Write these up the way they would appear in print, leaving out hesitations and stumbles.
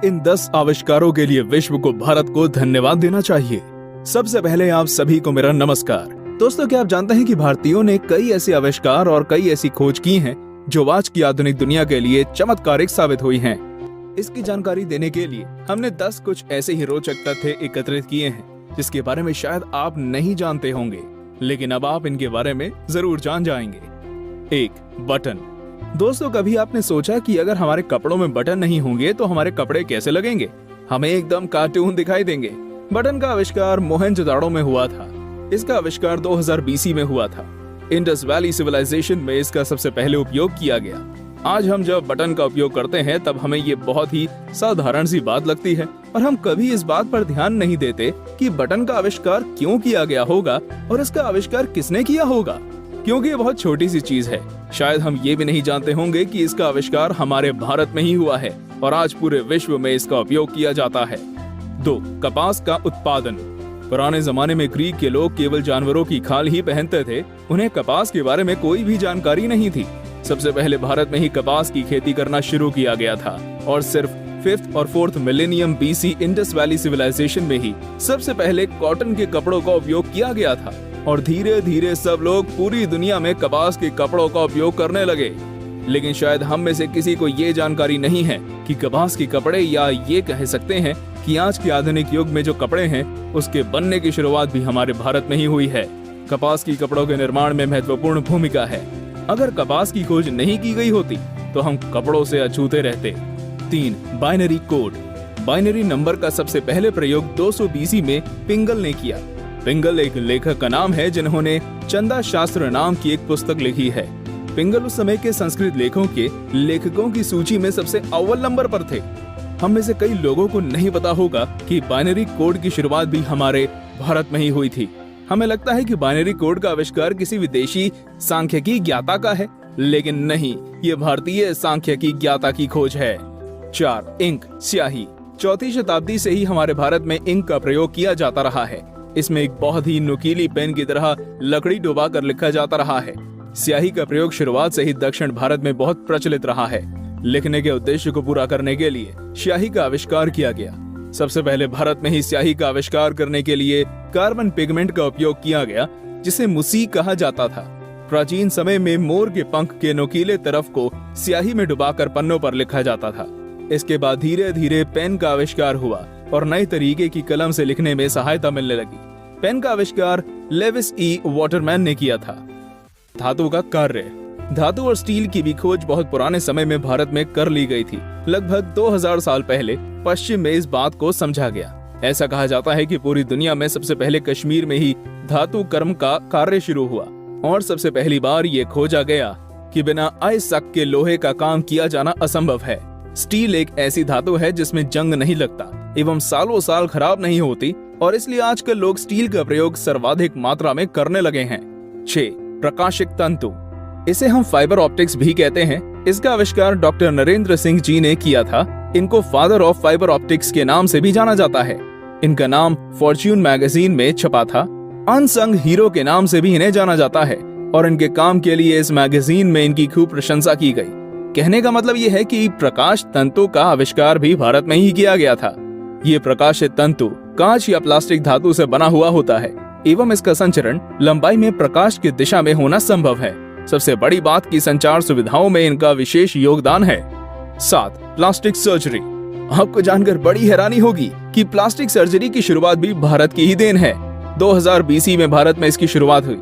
इन 10 आविष्कारों के लिए विश्व को, भारत को धन्यवाद देना चाहिए। सबसे पहले आप सभी को मेरा नमस्कार। दोस्तों, क्या आप जानते हैं कि भारतीयों ने कई ऐसे आविष्कार और कई ऐसी खोज की हैं जो आज की आधुनिक दुनिया के लिए चमत्कारिक साबित हुई हैं। इसकी जानकारी देने के लिए हमने 10 कुछ ऐसे ही रोचक तथ्य एकत्रित किए हैं जिसके बारे में शायद आप नहीं जानते होंगे, लेकिन अब आप इनके बारे में जरूर जान जाएंगे। 1. बटन। दोस्तों, कभी आपने सोचा कि अगर हमारे कपड़ों में बटन नहीं होंगे तो हमारे कपड़े कैसे लगेंगे? हमें एकदम कार्टून दिखाई देंगे। बटन का आविष्कार मोहनजोदाड़ो में हुआ था। इसका आविष्कार 2000 BC में हुआ था। इंडस वैली सिविलाइजेशन में इसका सबसे पहले उपयोग किया गया। आज हम जब बटन का उपयोग करते हैं तब हमें ये बहुत ही साधारण सी बात लगती है और हम कभी इस बात पर ध्यान नहीं देते कि बटन का आविष्कार क्यों किया गया होगा और इसका आविष्कार किसने किया होगा, क्योंकि ये बहुत छोटी सी चीज है। शायद हम ये भी नहीं जानते होंगे कि इसका आविष्कार हमारे भारत में ही हुआ है और आज पूरे विश्व में इसका उपयोग किया जाता है। 2. कपास का उत्पादन। पुराने जमाने में ग्रीक के लोग केवल जानवरों की खाल ही पहनते थे। उन्हें कपास के बारे में कोई भी जानकारी नहीं थी। सबसे पहले भारत में ही कपास की खेती करना शुरू किया गया था और सिर्फ 5th और 4th millennium BC Indus valley civilisation में ही सबसे पहले कॉटन के कपड़ों का उपयोग किया गया था और धीरे धीरे सब लोग पूरी दुनिया में कपास के कपड़ों का उपयोग करने लगे। लेकिन शायद हम में से किसी को ये जानकारी नहीं है कि कपास के कपड़े, या ये कह सकते हैं कि आज के आधुनिक युग में जो कपड़े हैं उसके बनने की शुरुआत भी हमारे भारत में ही हुई है। कपास की कपड़ों के निर्माण में महत्वपूर्ण भूमिका है। अगर कपास की खोज नहीं की गई होती तो हम कपड़ों से अछूते रहते। 3. Binary code. बाइनरी नंबर का सबसे पहले प्रयोग 200 BC में पिंगल ने किया। पिंगल एक लेखक का नाम है जिन्होंने चंदा शास्त्र नाम की एक पुस्तक लिखी है। पिंगल उस समय के संस्कृत लेखकों की सूची में सबसे अव्वल नंबर पर थे। हम में से कई लोगों को नहीं पता होगा कि बाइनरी कोड की शुरुआत भी हमारे भारत में ही हुई थी। हमें लगता है कि बाइनरी कोड का आविष्कार किसी विदेशी सांख्यिकी ज्ञाता का है, लेकिन नहीं, ये भारतीय सांख्यिकी ज्ञाता की खोज है। 4. इंक, स्याही। 4वीं शताब्दी से ही हमारे भारत में इंक का प्रयोग किया जाता रहा है। इसमें एक बहुत ही नुकीली पेन की तरह लकड़ी डुबा कर लिखा जाता रहा है। स्याही का प्रयोग शुरुआत से ही दक्षिण भारत में बहुत प्रचलित रहा है। लिखने के उद्देश्य को पूरा करने के लिए स्याही का आविष्कार किया गया। सबसे पहले भारत में ही स्याही का आविष्कार करने के लिए कार्बन पिगमेंट का उपयोग किया गया, जिसे मुसी कहा जाता था। प्राचीन समय में मोर के पंख के नुकीले तरफ को स्याही में डुबाकर पन्नों पर लिखा जाता था। इसके बाद धीरे धीरे पेन का आविष्कार हुआ और नए तरीके की कलम से लिखने में सहायता मिलने लगी। पेन का आविष्कार लेविस E. वाटरमैन ने किया था। धातु का कार्य। धातु और स्टील की भी खोज बहुत पुराने समय में भारत में कर ली गई थी। लगभग 2000 साल पहले पश्चिम में इस बात को समझा गया। ऐसा कहा जाता है कि पूरी दुनिया में सबसे पहले कश्मीर में ही धातु कर्म का कार्य शुरू हुआ और सबसे पहली बार ये खोजा गया कि बिना अयस्क के लोहे का काम किया जाना असंभव है। स्टील एक ऐसी धातु है जिसमें जंग नहीं लगता एवं सालों साल खराब नहीं होती और इसलिए आजकल लोग स्टील का प्रयोग सर्वाधिक मात्रा में करने लगे हैं। 6. प्रकाशिक तंतु। इसे हम फाइबर ऑप्टिक्स भी कहते हैं। इसका आविष्कार डॉक्टर नरेंद्र सिंह जी ने किया था। इनको फादर ऑफ फाइबर ऑप्टिक्स के नाम से भी जाना जाता है। इनका नाम फॉर्च्यून मैगजीन में छपा था। अनसंग हीरो के नाम से भी इन्हें जाना जाता है और इनके काम के लिए इस मैगजीन में इनकी खूब प्रशंसा की गई। कहने का मतलब ये है कि प्रकाश तंतु का आविष्कार भी भारत में ही किया गया था। ये प्रकाशित तंतु कांच या प्लास्टिक धातु से बना हुआ होता है एवं इसका संचरण लंबाई में प्रकाश की दिशा में होना संभव है। सबसे बड़ी बात की संचार सुविधाओं में इनका विशेष योगदान है। 7. Plastic surgery. आपको जानकर बड़ी हैरानी होगी कि प्लास्टिक सर्जरी की शुरुआत भी भारत की ही देन है। 2000 BC में भारत में इसकी शुरुआत हुई।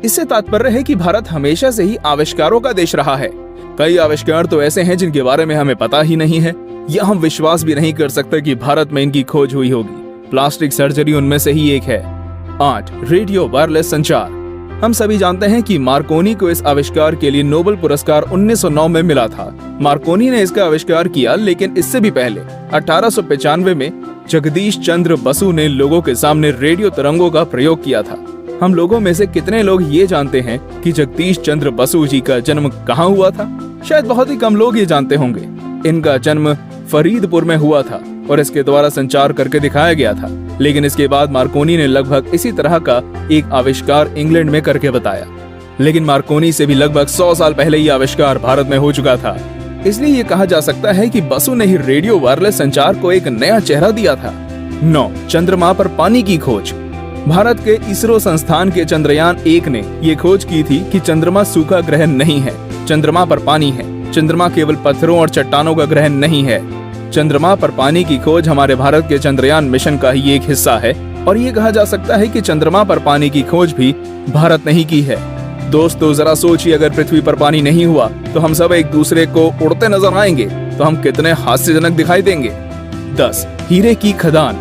इससे तात्पर्य है कि भारत हमेशा से ही आविष्कारों का देश रहा है। कई आविष्कार तो ऐसे हैं जिनके बारे में हमें पता ही नहीं है या हम विश्वास भी नहीं कर सकते कि भारत में इनकी खोज हुई होगी। प्लास्टिक सर्जरी उनमें से ही एक है। 8. रेडियो वायरलेस संचार। हम सभी जानते हैं कि मार्कोनी को इस आविष्कार के लिए नोबेल पुरस्कार 1909 में मिला था। मार्कोनी ने इसका आविष्कार किया, लेकिन इससे भी पहले 1895 में जगदीश चंद्र बसु ने लोगों के सामने रेडियो तरंगों का प्रयोग किया था। हम लोगों में से कितने लोग ये जानते हैं कि जगदीश चंद्र बसु जी का जन्म कहाँ हुआ था? शायद बहुत ही कम लोग ये जानते होंगे। इनका जन्म फरीदपुर में हुआ था और इसके द्वारा संचार करके दिखाया गया था। लेकिन इसके बाद मार्कोनी ने लगभग इसी तरह का एक आविष्कार इंग्लैंड में करके बताया। लेकिन मार्कोनी से भी लगभग 100 साल पहले ये आविष्कार भारत में हो चुका था। इसलिए ये कहा जा सकता है कि बसु ने ही रेडियो वायरलेस संचार को एक नया चेहरा दिया था। 9. चंद्रमा पर पानी की खोज। भारत के इसरो संस्थान के चंद्रयान 1 ने ये खोज की थी कि चंद्रमा सूखा ग्रह नहीं है, चंद्रमा पर पानी है। चंद्रमा केवल पत्थरों और चट्टानों का ग्रह नहीं है। चंद्रमा पर पानी की खोज हमारे भारत के चंद्रयान मिशन का ही एक हिस्सा है और ये कहा जा सकता है कि चंद्रमा पर पानी की खोज भी भारत ने ही की है। दोस्तों जरा सोचिए, अगर पृथ्वी पर पानी नहीं हुआ तो हम सब एक दूसरे को उड़ते नजर आएंगे तो हम कितने हास्यजनक दिखाई देंगे। 10. हीरे की खदान।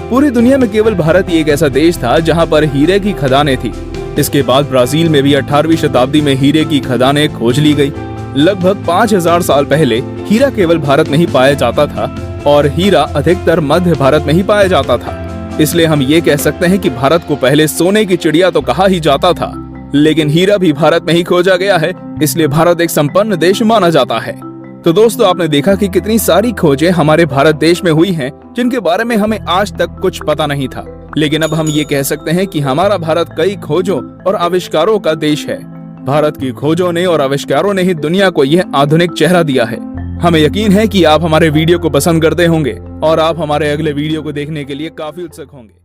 पूरी दुनिया में केवल भारत ही एक ऐसा देश था जहां पर हीरे की खदानें थी। इसके बाद ब्राजील में भी 18वीं शताब्दी में हीरे की खदानें खोज ली गई। लगभग 5000 साल पहले हीरा केवल भारत में ही पाया जाता था और हीरा अधिकतर मध्य भारत में ही पाया जाता था। इसलिए हम ये कह सकते हैं कि भारत को पहले सोने की चिड़िया तो कहा ही जाता था, लेकिन हीरा भी भारत में ही खोजा गया है, इसलिए भारत एक संपन्न देश माना जाता है। तो दोस्तों आपने देखा कि कितनी सारी खोजें हमारे भारत देश में हुई हैं, जिनके बारे में हमें आज तक कुछ पता नहीं था, लेकिन अब हम ये कह सकते हैं कि हमारा भारत कई खोजों और आविष्कारों का देश है। भारत की खोजों ने और आविष्कारों ने ही दुनिया को यह आधुनिक चेहरा दिया है। हमें यकीन है कि आप हमारे वीडियो को पसंद करते होंगे और आप हमारे अगले वीडियो को देखने के लिए काफी उत्सुक होंगे।